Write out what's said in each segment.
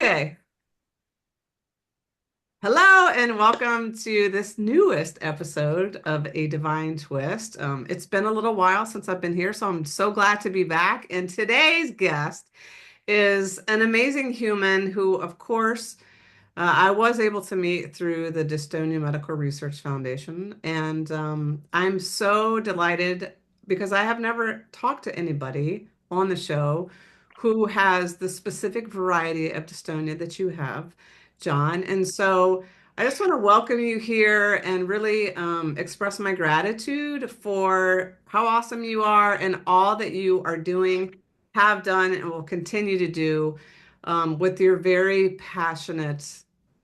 Okay. Hello and welcome to this newest episode of A Divine Twist. It's been a little while since I've been here, so I'm so glad to be back. And today's guest is an amazing human who, of course, I was able to meet through the Dystonia Medical Research Foundation. And I'm so delighted because I have never talked to anybody on the show who has the specific variety of dystonia that you have, Jon. And so I just want to welcome you here and really express my gratitude for how awesome you are and all that you are doing, have done, and will continue to do with your very passionate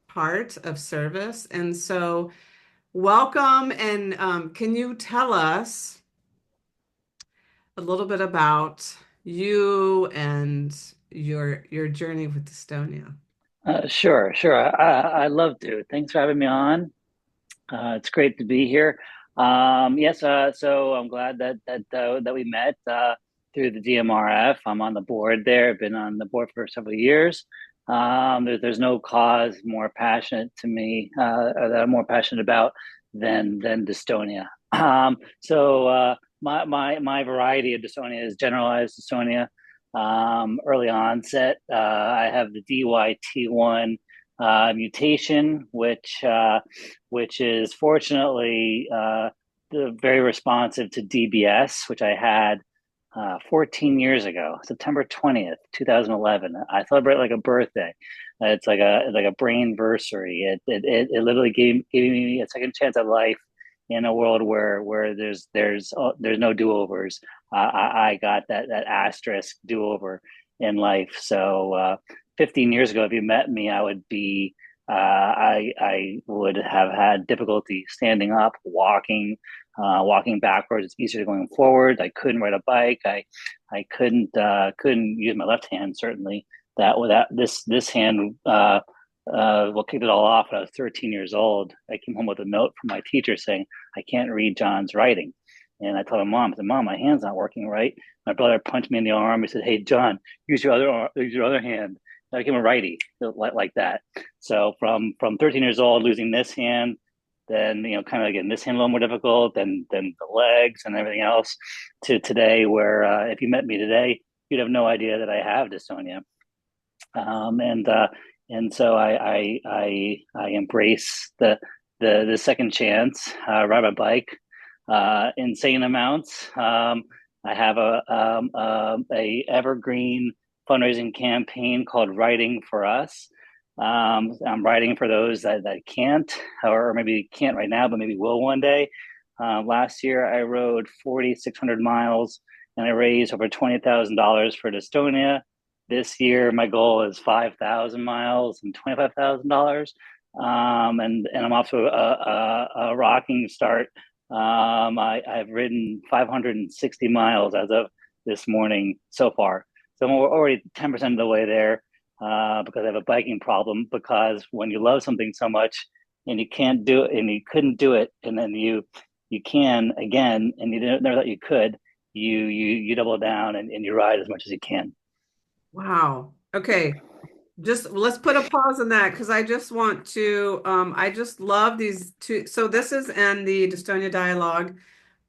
heart of service. And so, welcome. And can you tell us a little bit about you and your journey with dystonia? Sure. I love to. Thanks for having me on. It's great to be here. Yes, so I'm glad that we met through the DMRF. I'm on the board there. I've been on the board for several years. There's no cause more passionate to me, or that I'm more passionate about than dystonia. My variety of dystonia is generalized dystonia, early onset. I have the DYT1 mutation, which is fortunately very responsive to DBS, which I had 14 years ago, September 20th, 2011. I celebrate like a birthday. It's like a brain versary. It literally gave me a second chance at life in a world where there's no do overs. I got that asterisk do over in life. So 15 years ago, if you met me, I would have had difficulty standing up, walking backwards. It's easier going forward. I couldn't ride a bike. I couldn't use my left hand. Certainly, this hand what kicked it all off when I was 13 years old. I came home with a note from my teacher saying I can't read John's writing, and I told my mom, I said, "Mom, my hand's not working right." My brother punched me in the arm. He said, "Hey, John, use your other hand." I became a righty like that. So from 13 years old, losing this hand, then kind of getting this hand a little more difficult, then the legs and everything else, to today, where if you met me today, you'd have no idea that I have dystonia. Um, and uh, and so I embrace the second chance, ride my bike, insane amounts. I have a evergreen fundraising campaign called Writing for Us. I'm writing for those that can't, or maybe can't right now, but maybe will one day. Last year, I rode 4,600 miles and I raised over $20,000 for Dystonia. This year, my goal is 5,000 miles and $25,000. And I'm off to a rocking start. I've ridden 560 miles as of this morning so far. So I'm already 10% of the way there, because I have a biking problem. Because when you love something so much and you can't do it and you couldn't do it, and then you can again, and you never thought you could, you double down and you ride as much as you can. Wow. Okay. Just let's put a pause on that because I just want to I just love these two. So this is in the Dystonia Dialogue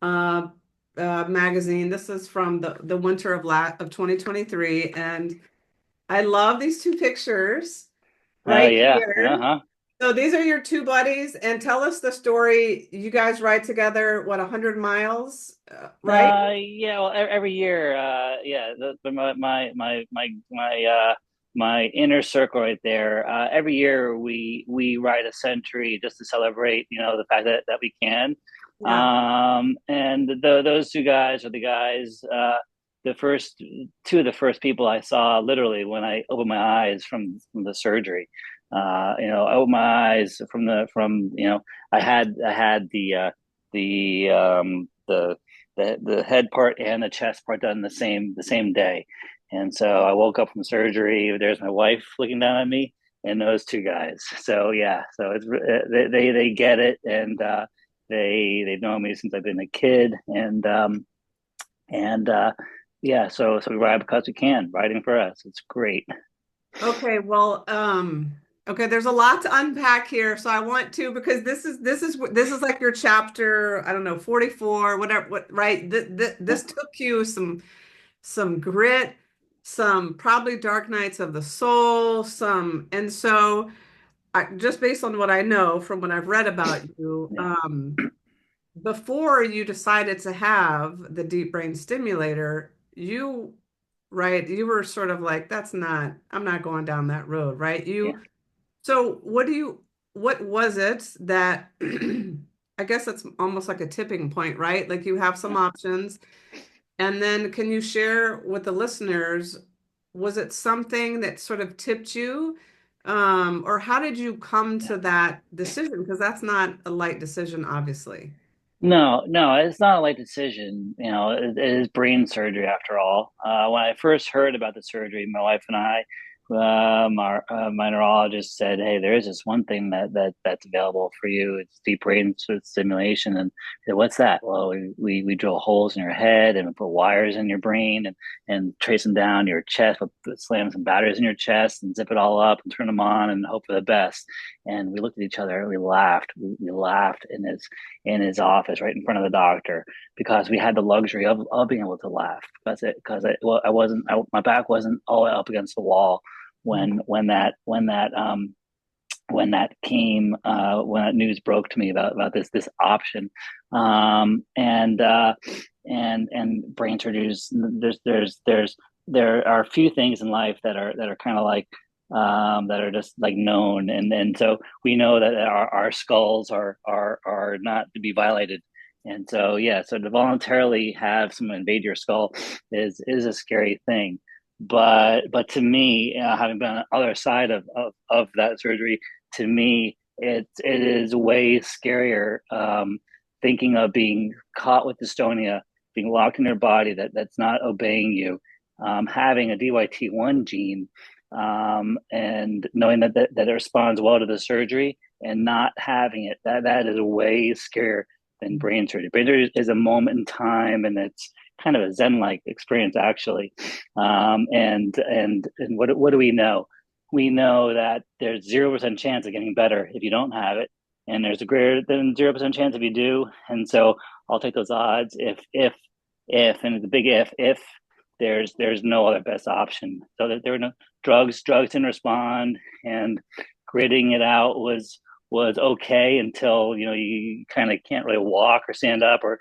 uh, magazine. This is from the winter of 2023, and I love these two pictures Oh right yeah, here. uh-huh. So these are your two buddies, and tell us the story. You guys ride together, what, 100 miles, right? Yeah, well, every year, yeah, my inner circle right there. Every year we write a century just to celebrate, the fact that we can. Yeah. And those two guys are the guys, the first two of the first people I saw literally when I opened my eyes from the surgery. I opened my eyes I had the head part and the chest part done the same day. And so I woke up from surgery. There's my wife looking down at me, and those two guys. So yeah, so it's they get it, and they've known me since I've been a kid, and yeah. So we ride because we can. Riding for us, it's great. Okay, well, okay, there's a lot to unpack here, so I want to because this is like your chapter, I don't know, 44, whatever, what, right? Yeah, This took you some grit, some probably dark nights of the soul, some, and so just based on what I know from what I've read about you, yeah, before you decided to have the deep brain stimulator, right, you were sort of like, I'm not going down that road, right? yeah, So what was it that, I guess it's almost like a tipping point, right? Like you have some yeah, options. And then can you share with the listeners, was it something that sort of tipped you? Or how did you come yeah. to that decision? Because that's not a light decision, obviously. No, no, it's not a light decision. It is brain surgery after all. When I first heard about the surgery, my wife and I, my neurologist said, "Hey, there is this one thing that's available for you. It's deep brain stimulation." And I said, "What's that?" Well, we drill holes in your head and we put wires in your brain and trace them down your chest, slam some batteries in your chest and zip it all up and turn them on and hope for the best. And we looked at each other and we laughed. We laughed in his office right in front of the doctor because we had the luxury of being able to laugh well, my back wasn't all up against the wall when that came when that news broke to me about this option. Um, and uh, and and brain surgeries, there are a few things in life that are kind of like that are just like known, and so we know that our skulls are not to be violated. And so yeah, so to voluntarily have someone invade your skull is a scary thing. But to me, having been on the other side of that surgery, to me it is way scarier, thinking of being caught with dystonia, being locked in your body that's not obeying you, having a DYT1 gene, and knowing that it responds well to the surgery, and not having it, that is way scarier than brain surgery. Brain surgery is a moment in time, and it's kind of a zen-like experience actually. And what do we know? We know that there's 0% chance of getting better if you don't have it, and there's a greater than 0% chance if you do. And so I'll take those odds if, and it's a big if there's no other best option. So that there were no drugs didn't respond, and gritting it out was okay until you kind of can't really walk or stand up, or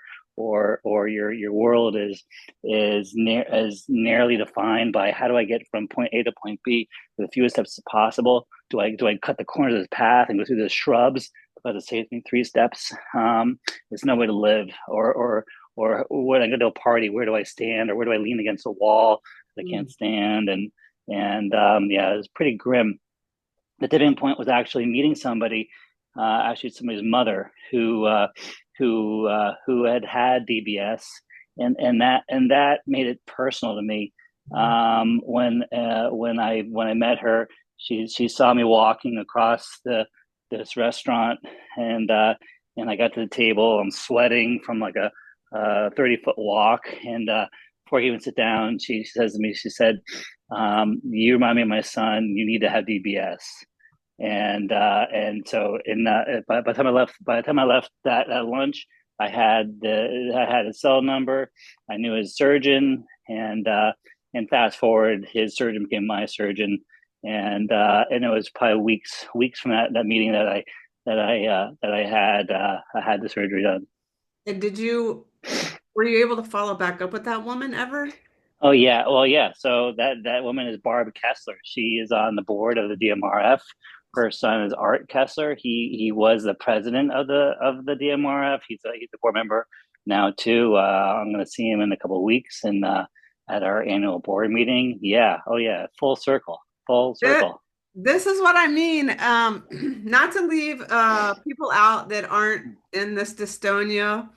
your world is narrowly defined by how do I get from point A to point B with the fewest steps possible. Do I cut the corners of this path and go through the shrubs because it saves me 3 steps? There's no way to live. Or when I go to a party, where do I stand, or where do I lean against a wall that I can't Mm. stand? Yeah, it was pretty grim. The tipping point was actually meeting somebody, actually somebody's mother who had DBS, and that made it personal to me. When I met her, she saw me walking across this restaurant, and I got to the table. I'm sweating from like a 30-foot walk, and before I even sit down, she says to me, she said, "You remind me of my son. You need to have DBS." And so by the time I left that lunch, I had a cell number. I knew his surgeon, and fast forward, his surgeon became my surgeon, and it was probably weeks from that meeting that I had the surgery done. And were you able to follow back up with that woman ever? Oh yeah, well yeah. So that woman is Barb Kessler. She is on the board of the DMRF. Her son is Art Kessler. He was the president of the DMRF. He's a board member now too. I'm going to see him in a couple of weeks and at our annual board meeting. Yeah. Oh yeah. Full circle. Full Th- circle. This is what I mean. Not to leave people out that aren't in this dystonia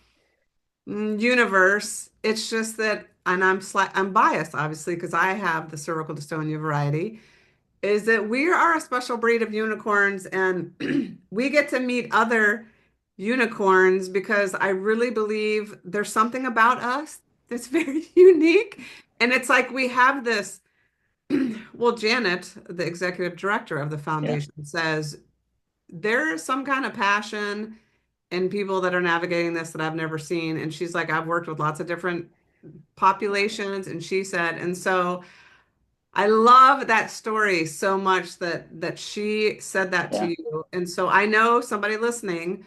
universe. It's just that, and I'm biased, obviously, because I have the cervical dystonia variety, is that we are a special breed of unicorns, and we get to meet other unicorns because I really believe there's something about us that's very unique. And it's like we have this. Well, Janet, the executive director of the Yeah, foundation, says there is some kind of passion in people that are navigating this that I've never seen. And she's like, I've worked with lots of different populations, and she said, and so I love that story so much that she said that to yeah, you. And so I know somebody listening,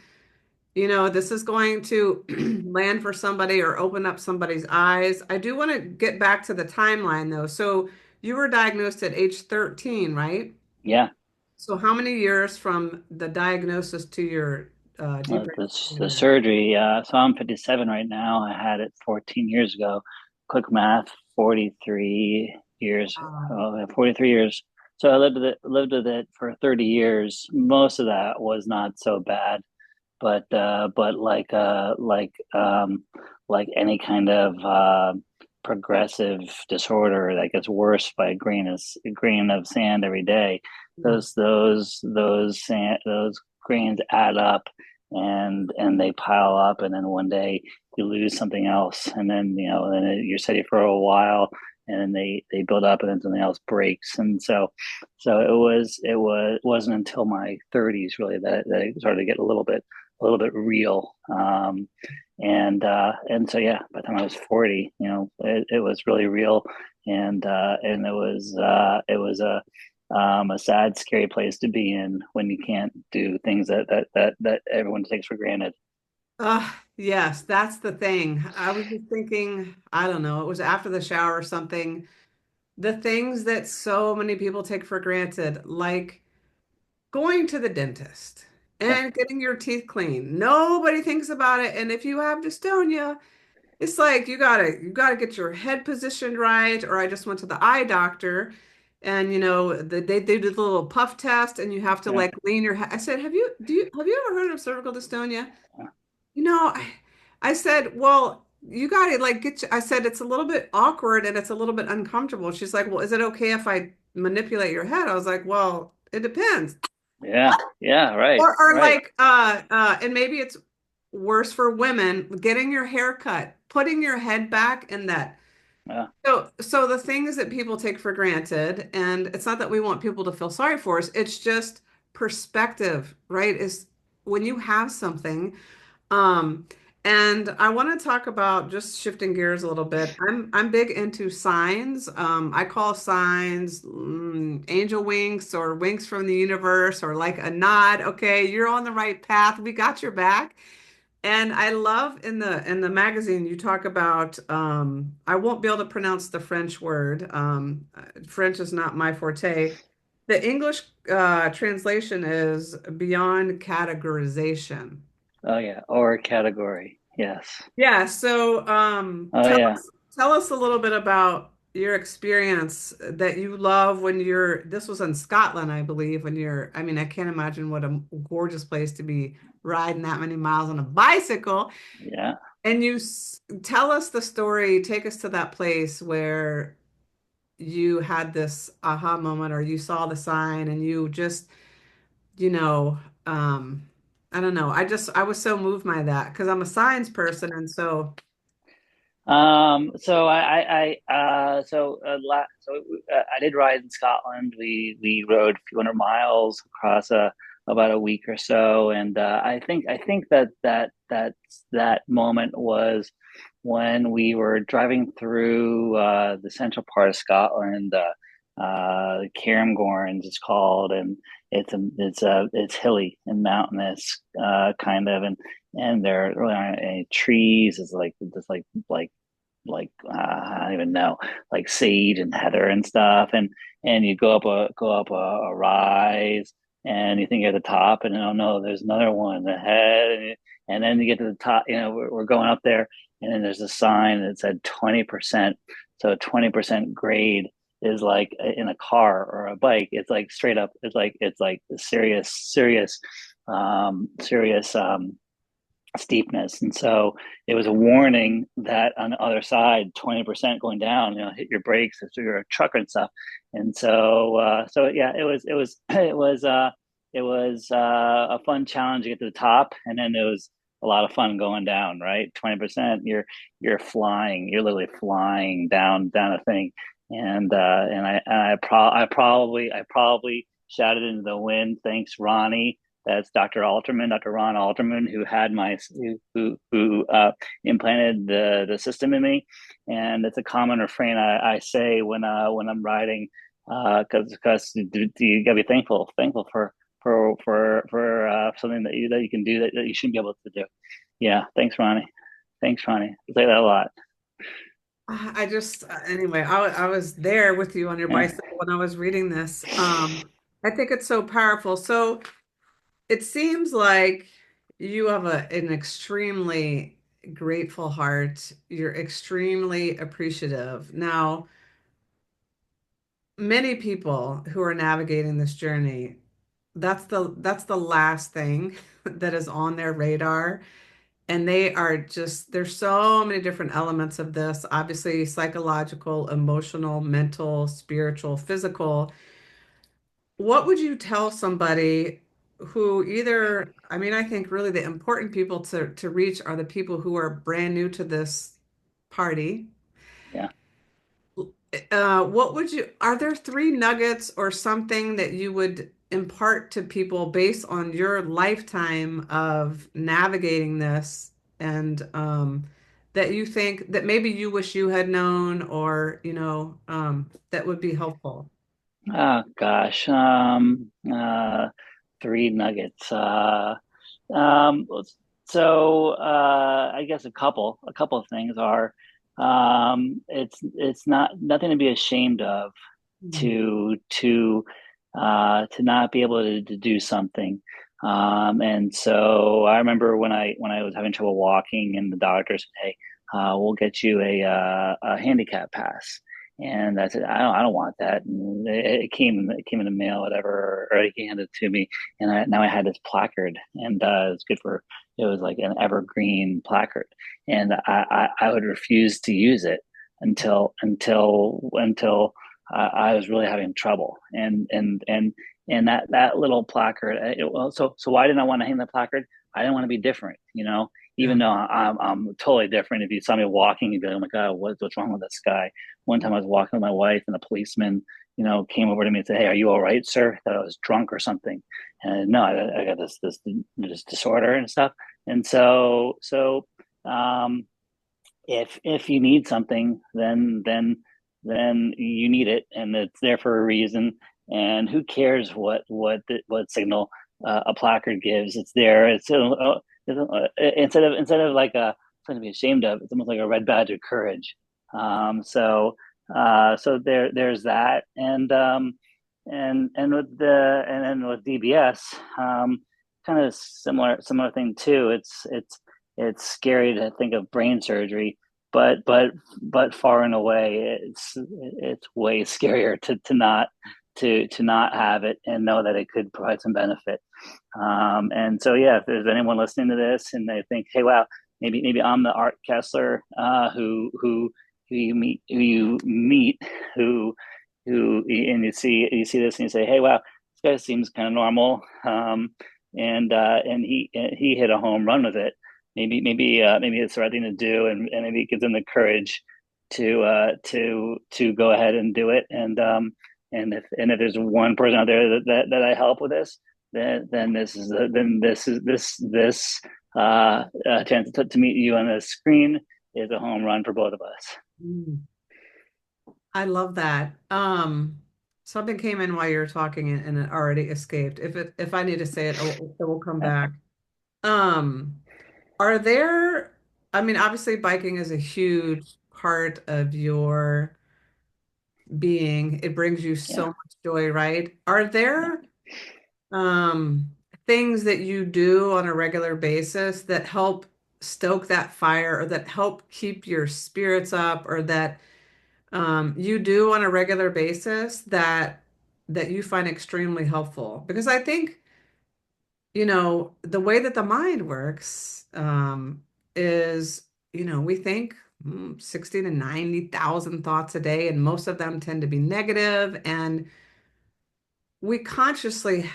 this is going to land for somebody or open up somebody's eyes. I do want to get back to the timeline though. So you were diagnosed at age 13, right? yeah. So how many years from the diagnosis to your deep brain The stimulator? surgery. So I'm 57 right now. I had it 14 years ago. Quick math, 43 years. Um, 43 years. So I lived with it for 30 years. Most of that was not so bad, but like any kind of progressive disorder that gets worse by a grain of sand every day. mm, Those grains add up, and they pile up, and then one day you lose something else, and then you're steady for a while, and then they build up, and then something else breaks, and so it wasn't until my 30s really that it started to get a little bit real. And so yeah, by the time I was 40, it was really real, and it was a sad, scary place to be in when you can't do things that everyone takes for granted. yes, that's the thing. I was just thinking, I don't know, it was after the shower or something. The things that so many people take for granted, like going to the dentist Yeah, and getting your teeth cleaned. Nobody thinks about it. And if you have dystonia, it's like you gotta get your head positioned right. Or I just went to the eye doctor and they did a little puff test and you have to yeah, like lean your head. I said, have you ever heard of cervical dystonia? yeah, I said, well, you got to like I said, it's a little bit awkward and it's a little bit uncomfortable. She's like, well, is it okay if I manipulate your head? I was like, well, it depends. yeah, yeah. Right, Or right. like, and maybe it's worse for women, getting your hair cut, putting your head back in that. Yeah, So the things that people take for granted, and it's not that we want people to feel sorry for us, it's just perspective, right? Is when you have something. Um, and I want to talk about just shifting gears a little bit. I'm big into signs. I call signs angel winks or winks from the universe or like a nod. Okay, you're on the right path. We got your back. And I love in the magazine you talk about I won't be able to pronounce the French word. French is not my forte. The English translation is beyond categorization. oh yeah, or category, yes. Yeah, so Oh yeah, tell us a little bit about your experience that you love when this was in Scotland, I believe, I mean, I can't imagine what a gorgeous place to be riding that many miles on a bicycle. yeah. And tell us the story, take us to that place where you had this aha moment or you saw the sign and you just, you know, um, I don't know. I was so moved by that because I'm a science person. And so, So I did ride in Scotland. We rode a few hundred miles across about a week or so, and I think that moment was when we were driving through the central part of Scotland. Cairngorms it's called, and it's hilly and mountainous, kind of, and there really aren't any trees. It's like just I don't even know, like sage and heather and stuff, and you go up a rise, and you think you're at the top, and oh no, there's another one ahead, and then you get to the top. We're going up there, and then there's a sign that said 20%. So 20% grade is like in a car or a bike. It's like straight up. It's like serious, serious steepness. And so it was a warning that on the other side, 20% going down, hit your brakes if you're a trucker and stuff. And so yeah, it was a fun challenge to get to the top. And then it was a lot of fun going down, right? 20%, you're literally flying down a thing. I probably shouted into the wind, "Thanks, Ronnie." That's Dr. Alterman, Dr. Ron Alterman, who had my who implanted the system in me, and it's a common refrain I say when I'm riding, because you gotta be thankful for something that you can do that you shouldn't be able to do. Yeah, thanks, Ronnie. Thanks, Ronnie. I say that a lot. I just, anyway, I was there with you on your Yeah, bicycle when I was reading this. I think it's so powerful. So it seems like you have an extremely grateful heart. You're extremely appreciative. Now, many people who are navigating this journey, that's the last thing that is on their radar. And they are just, there's so many different elements of this, obviously psychological, emotional, mental, spiritual, physical. What would you tell somebody who either, I mean, I think really the important people to reach are the people who are brand new to this party. yeah. What would you, are there three nuggets or something that you would impart to people based on your lifetime of navigating this and that you think that maybe you wish you had known or, that would be helpful? Oh gosh. Three nuggets. Um, I guess a couple of things are, it's not nothing to be ashamed of Mm. to not be able to do something. And so I remember when I was having trouble walking, and the doctor said, "Hey, we'll get you a handicap pass." And I said, I don't want that." And it came in the mail, whatever, or he handed it to me, and now I had this placard, and it's good for. It was like an evergreen placard, and I would refuse to use it until I was really having trouble. And that little placard. So why didn't I want to hang the placard? I didn't want to be different, you know. Even Yeah. though I'm totally different. If you saw me walking, you'd be like, "Oh my God, what's wrong with this guy?" One time I was walking with my wife, and a policeman, came over to me and said, "Hey, are you all right, sir?" I thought I was drunk or something. And no, I got this disorder and stuff. And um, if you need something, then you need it, and it's there for a reason. And who cares what signal a placard gives? It's there. Instead of like something to be ashamed of, it's almost like a red badge of courage. So there's that, and then with DBS, kind of similar thing too. It's scary to think of brain surgery, but far and away, it's way scarier to not have it and know that it could provide some benefit. And so, yeah, if there's anyone listening to this and they think, "Hey, wow, maybe I'm the Art Kessler who you meet who and you see this and you say, 'Hey, wow, this guy seems kind of normal,' and he hit a home run with it. Maybe it's the right thing to do, and maybe it gives them the courage to go ahead and do it. And if there's one person out there that I help with this, then this chance to meet you on the screen is a home run for both of us. Mm. I love that. Something came in while you were talking and it already escaped. If I need to say it, it will come back. Um, are there, I mean, obviously biking is a huge part of your being. It brings you so Yeah. much joy, right? Are Yeah. there um things that you do on a regular basis that help stoke that fire or that help keep your spirits up or that you do on a regular basis that you find extremely helpful? Because I think, the way that the mind works is, we think 60 to 90,000 thoughts a day, and most of them tend to be negative, and we consciously,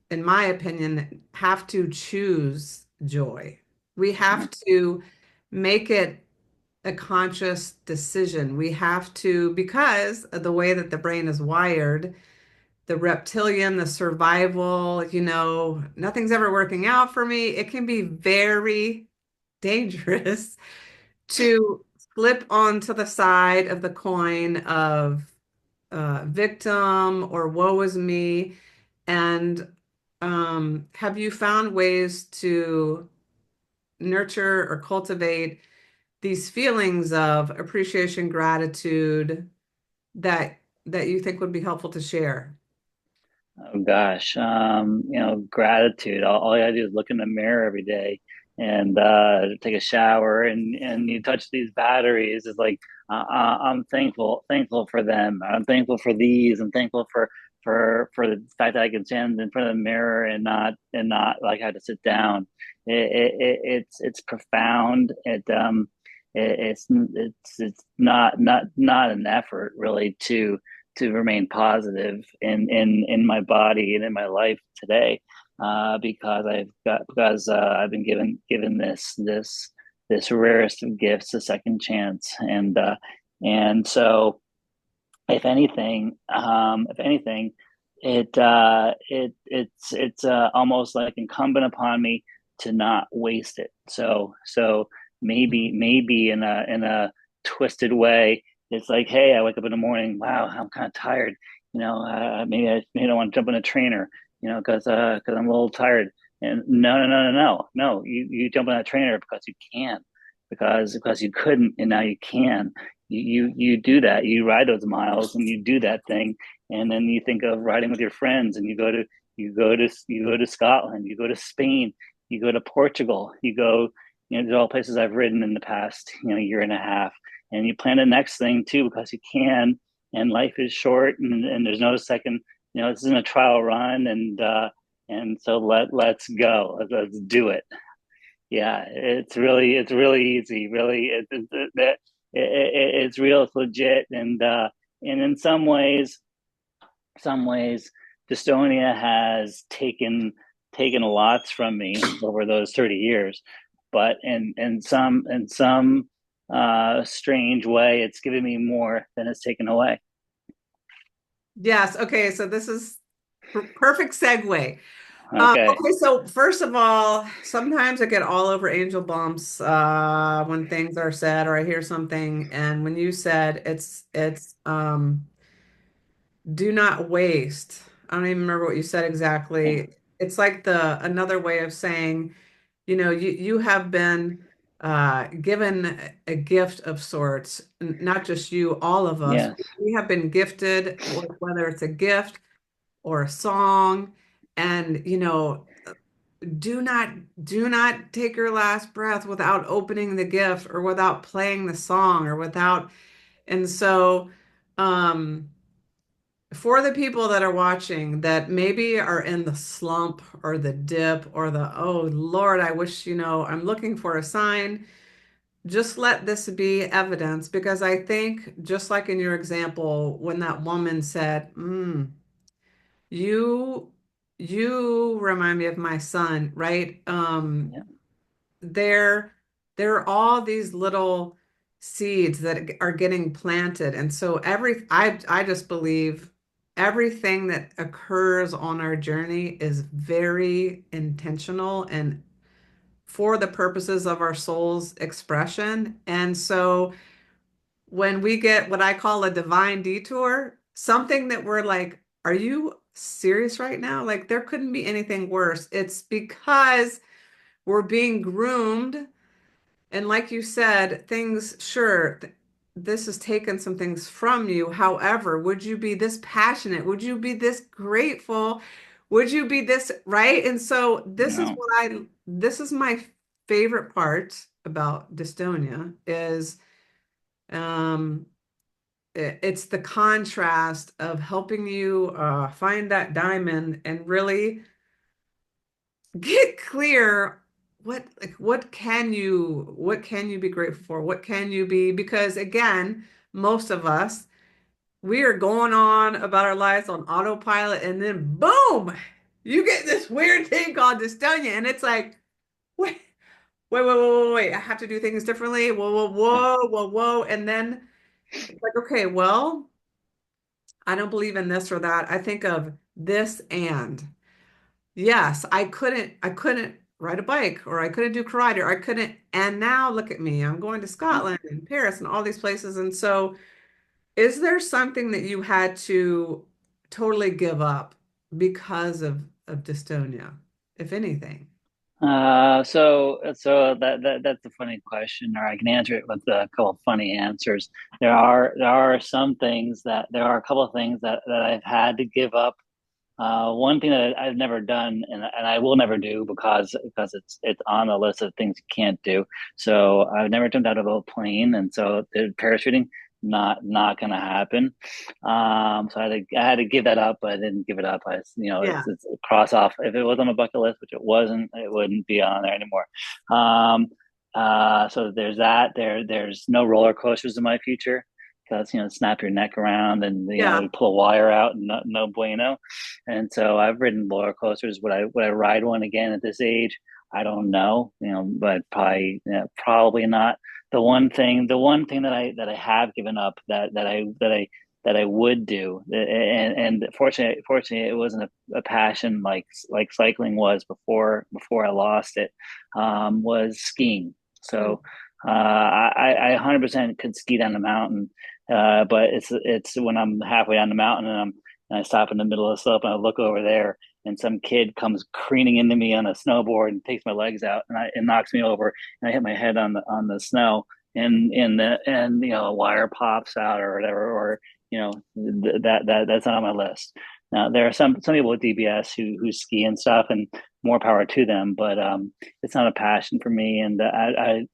in my opinion, have to choose joy. We Yeah. have to make it a conscious decision. We have to, because of the way that the brain is wired, the reptilian, the survival, nothing's ever working out for me. It can be very dangerous to flip onto the side of the coin of victim or woe is me. And have you found ways to nurture or cultivate these feelings of appreciation, gratitude that you think would be helpful to share? Oh gosh, gratitude. All you gotta do is look in the mirror every day and take a shower, and you touch these batteries. It's like I'm thankful for them. I'm thankful for these. I'm thankful for the fact that I can stand in front of the mirror and not like have to sit down. It's profound. It's not an effort really to remain positive in my body and in my life today, because I've been given this rarest of gifts, a second chance. And so if anything, it's almost like incumbent upon me to not waste it. So maybe in a twisted way, it's like, hey, I wake up in the morning, wow, I'm kind of tired. Maybe I don't want to jump on a trainer, because I'm a little tired. And no. You jump on a trainer because you can, because you couldn't, and now you can. You do that. You ride those miles and you do that thing, and then you think of riding with your friends, and you go to Scotland, you go to Spain, you go to Portugal, they're all places I've ridden in the past year and a half, and you plan the next thing too because you can. And life is short, and there's no second. This isn't a trial run, and so let's go. Let's do it. Yeah, it's really easy. Really, it's real. It's legit, and in some ways, dystonia has taken lots from me over those 30 years, but in some strange way, it's given me more than it's taken away. Yes. Okay. So this is perfect segue. Okay. Okay. So first of all, sometimes I get all over angel bumps when things are said or I hear something. And when you said it's do not waste. I don't even remember what you said Yeah. exactly. It's like the another way of saying, you have been given a gift of sorts, not just you, all of us. Yes. We have been gifted, whether it's a gift or a song, and do not do not take your last breath without opening the gift or without playing the song or without. And so, um, for the people that are watching that maybe are in the slump or the dip or the, oh Lord, I wish, I'm looking for a sign, just let this be evidence because I think, just like in your example, when that woman said, you you remind me of my son, right? Yeah. There there are all these little seeds that are getting planted. And so I just believe everything that occurs on our journey is very intentional and for the purposes of our soul's expression. And so when we get what I call a divine detour, something that we're like, are you serious right now? Like there couldn't be anything worse. It's because we're being groomed. And like you said, things, sure, this has taken some things from you. However, would you be this passionate? Would you be this grateful? Would you be this, right? And so No. this is my favorite part about dystonia is um it's the contrast of helping you find that diamond and really get clear what can you be grateful for? What can you be? Because again, most of us, we are going on about our lives on autopilot and then boom, you get this weird thing called dystonia and it's like, wait. wait, wait, wait, wait, wait, I have to do things differently. Whoa, whoa, whoa, whoa, whoa. And then it's like, okay, well, I don't believe in this or that. I think of this and yes, I couldn't ride a bike or I couldn't do karate or I couldn't. And now look at me. I'm going to Scotland and Paris and all these places. And so is there something that you had to totally give up because of dystonia, if anything? So that's a funny question, or I can answer it with a couple of funny answers. There are some things that there are a couple of things that I've had to give up. One thing that I've never done, and I will never do because it's on the list of things you can't do. So I've never jumped out of a plane, and so the parachuting not gonna happen. So I had to give that up, but I didn't give it up. Yeah. It's a cross off. If it was on a bucket list, which it wasn't, it wouldn't be on there anymore. Um, so there's that. There's no roller coasters in my future because snap your neck around and Yeah. pull a wire out and no bueno. And so I've ridden roller coasters. Would I ride one again at this age? I don't know, but probably not. The one thing that I have given up that I would do, and fortunately, it wasn't a passion like cycling was before I lost it, was skiing. Mm. So I 100% could ski down the mountain, but it's when I'm halfway down the mountain and I stop in the middle of the slope and I look over there and some kid comes careening into me on a snowboard and takes my legs out and knocks me over and I hit my head on the snow and a wire pops out or whatever or that's not on my list. Now there are some people with DBS who ski and stuff and more power to them, but it's not a passion for me and I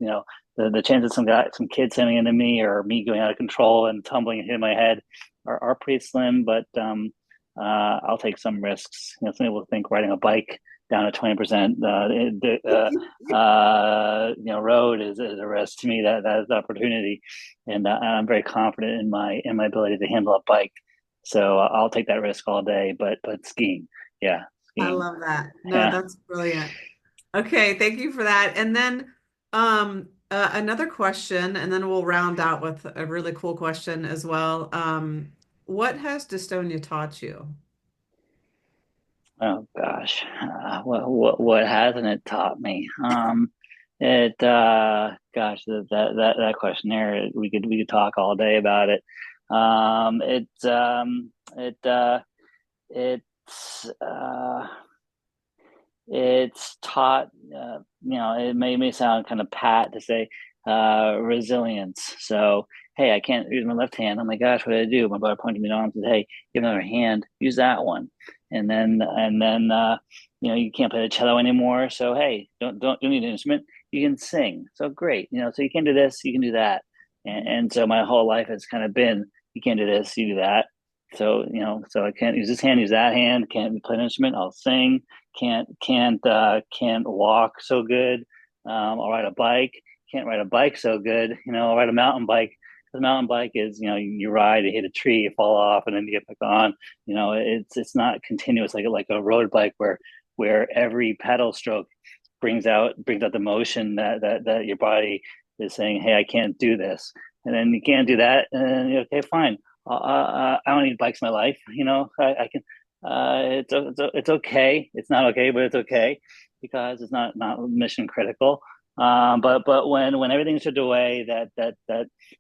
the chances some kid sending into me or me going out of control and tumbling and hitting my head are pretty slim, but I'll take some risks. Some people think riding a bike down to 20% road is a risk to me. That's an opportunity, and I'm very confident in my ability to handle a bike. So I'll take that risk all day. But skiing, yeah, I skiing, love that. No, yeah. that's brilliant. Okay, thank you for that. And then another question, and then we'll round out with a really cool question as well. What has dystonia taught you? Oh gosh, what hasn't it taught me? It gosh, that question there, we could talk all day about it. It it's it's taught it may sound kind of pat to say resilience. So hey, I can't use my left hand. Oh my gosh, what did I do? My brother pointed me on and said, hey, you have another hand, use that one. And then you can't play the cello anymore. So hey, don't need an instrument. You can sing. So great. So you can do this, you can do that. And so my whole life has kind of been you can't do this, you do that. So I can't use this hand, use that hand, can't play an instrument, I'll sing, can't walk so good. I'll ride a bike. Can't ride a bike so good. I'll ride a mountain bike. The mountain bike is, you ride, you hit a tree, you fall off, and then you get back on. It's not continuous like a road bike where every pedal stroke brings out the motion that your body is saying, hey, I can't do this, and then you can't do that, and then okay, fine. I don't need bikes in my life. I can it's okay. It's not okay, but it's okay because it's not mission critical. But when everything's stripped away, that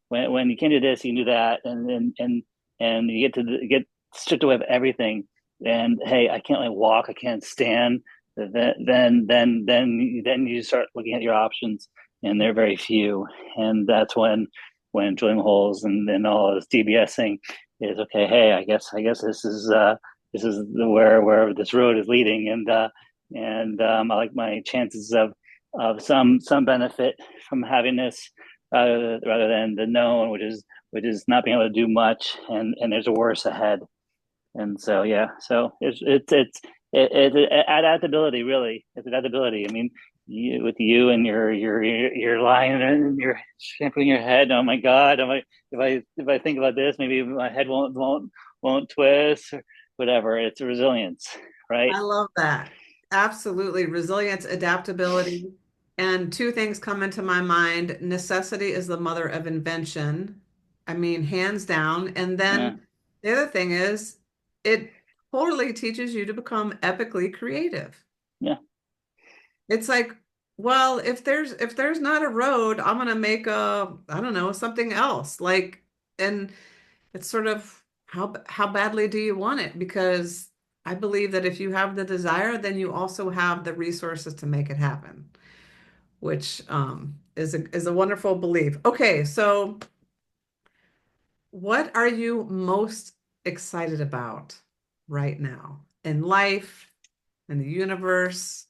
when you can't do this, you can do that, and you get stripped away of everything. And hey, I can't like walk, I can't stand. Then you start looking at your options, and they're very few. And that's when drilling holes and all this DBSing is okay. Hey, I guess this is where this road is leading, and I like my chances of some benefit from having this rather than the known, which is not being able to do much, and there's a worse ahead. And so yeah, so it's adaptability really. It's adaptability. I mean, with you and your lying and your shampooing your head. Oh my God! If I think about this, maybe my head won't twist or whatever. It's resilience, right? I love that. Absolutely. Resilience, adaptability. And two things come into my mind. Necessity is the mother of invention. I mean, hands down. And Yeah, then the other thing is it totally teaches you to become epically creative. yeah, It's like, well, if there's not a road, I'm gonna make a, I don't know, something else. Like, and it's sort of how badly do you want it? Because I believe that if you have the desire, then you also have the resources to make it happen, which is a wonderful belief. Okay, so what are you most excited about right now in life, in the universe?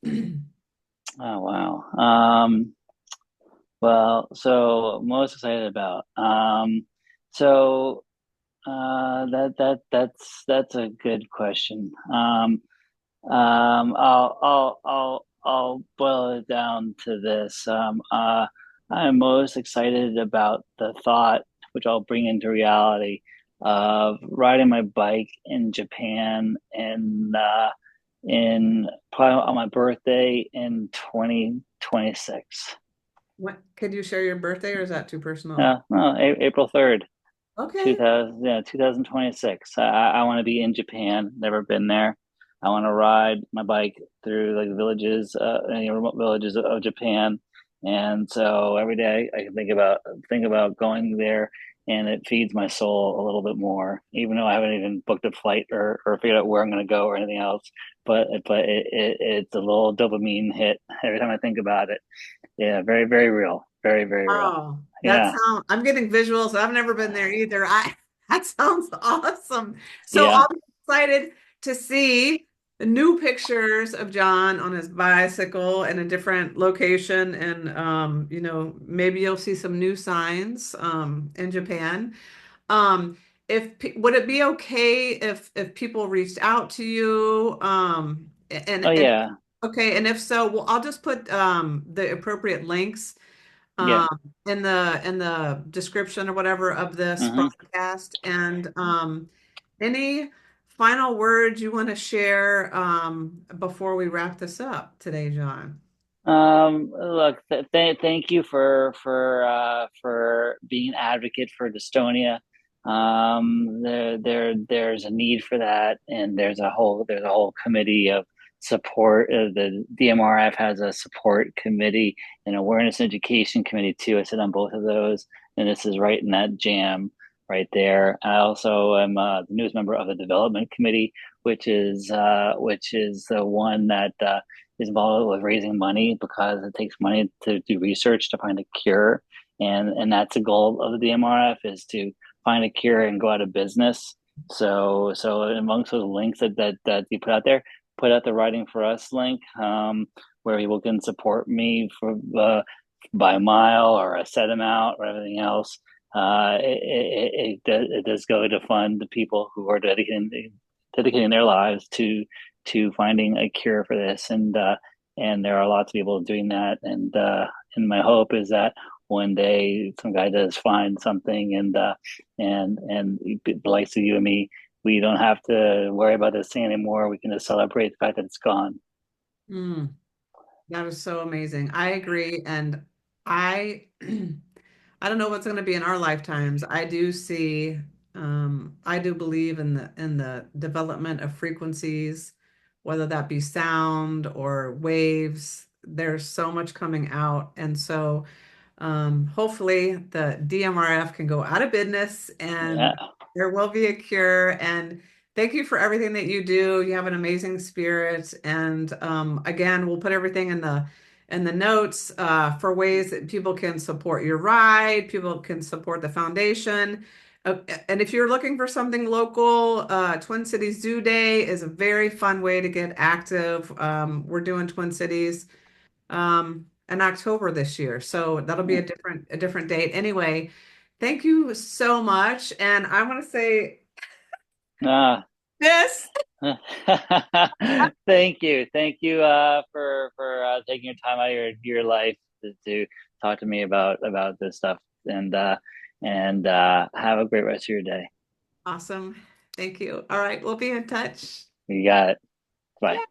oh wow. Well, so most excited about so that's a good question. I'll boil it down to this. I'm most excited about the thought, which I'll bring into reality, of riding my bike in Japan in probably on my birthday in 2026. What could you share your birthday or is that too personal? No, April 3rd. Okay. 2000, yeah, 2026. I want to be in Japan. Never been there. I want to ride my bike through like villages, any remote villages of Japan. And so every day I can think about going there, and it feeds my soul a little bit more, even though I haven't even booked a flight or figured out where I'm going to go or anything else. It's a little dopamine hit every time I think about it. Yeah, very, very real. Very, very real. Oh, Yeah, I'm getting visuals. I've never been there either. That sounds awesome. So yeah. I'll be excited to see the new pictures of John on his bicycle in a different location. And maybe you'll see some new signs in Japan. Um, would it be okay if people reached out to you? Oh And yeah, okay, and if so, well, I'll just put the appropriate links yeah. um, in the description or whatever of this Hmm. broadcast. And any final words you want to share before we wrap this up today, John? Look, thank you for being an advocate for dystonia. There's a need for that, and there's a whole committee of support. The DMRF has a support committee and awareness and education committee too. I sit on both of those, and this is right in that jam right there. I also am the newest member of the development committee, which is the one that is involved with raising money because it takes money to do research to find a cure, and that's the goal of the DMRF, is to find a cure and go out of business. So amongst those links that you put out there, put out the Writing for Us link, where people can support me for by a mile or a set amount or everything else. It does go to fund the people who are dedicating their lives to finding a cure for this, and there are lots of people doing that, and my hope is that one day some guy does find something, and the likes of you and me, we don't have to worry about this thing anymore. We can just celebrate the fact that it's gone. Mm, that is so amazing. I agree, and I I don't know what's going to be in our lifetimes. I do believe in the development of frequencies, whether that be sound or waves. There's so much coming out, and so hopefully the DMRF can go out of business and Yeah. there will be a cure. And thank you for everything that you do. You have an amazing spirit. And again, we'll put everything in the notes for ways that people can support your ride, people can support the foundation. And if you're looking for something local, Twin Cities Zoo Day is a very fun way to get active. We're doing Twin Cities in October this year. So that'll be a different date. Anyway, thank you so much. And I want to say Ah. this. Thank you for taking your time out of your life to talk to me about this stuff, and have a great rest of your day. Awesome. Thank you. All right, we'll be in touch. You got it. Bye. Yeah.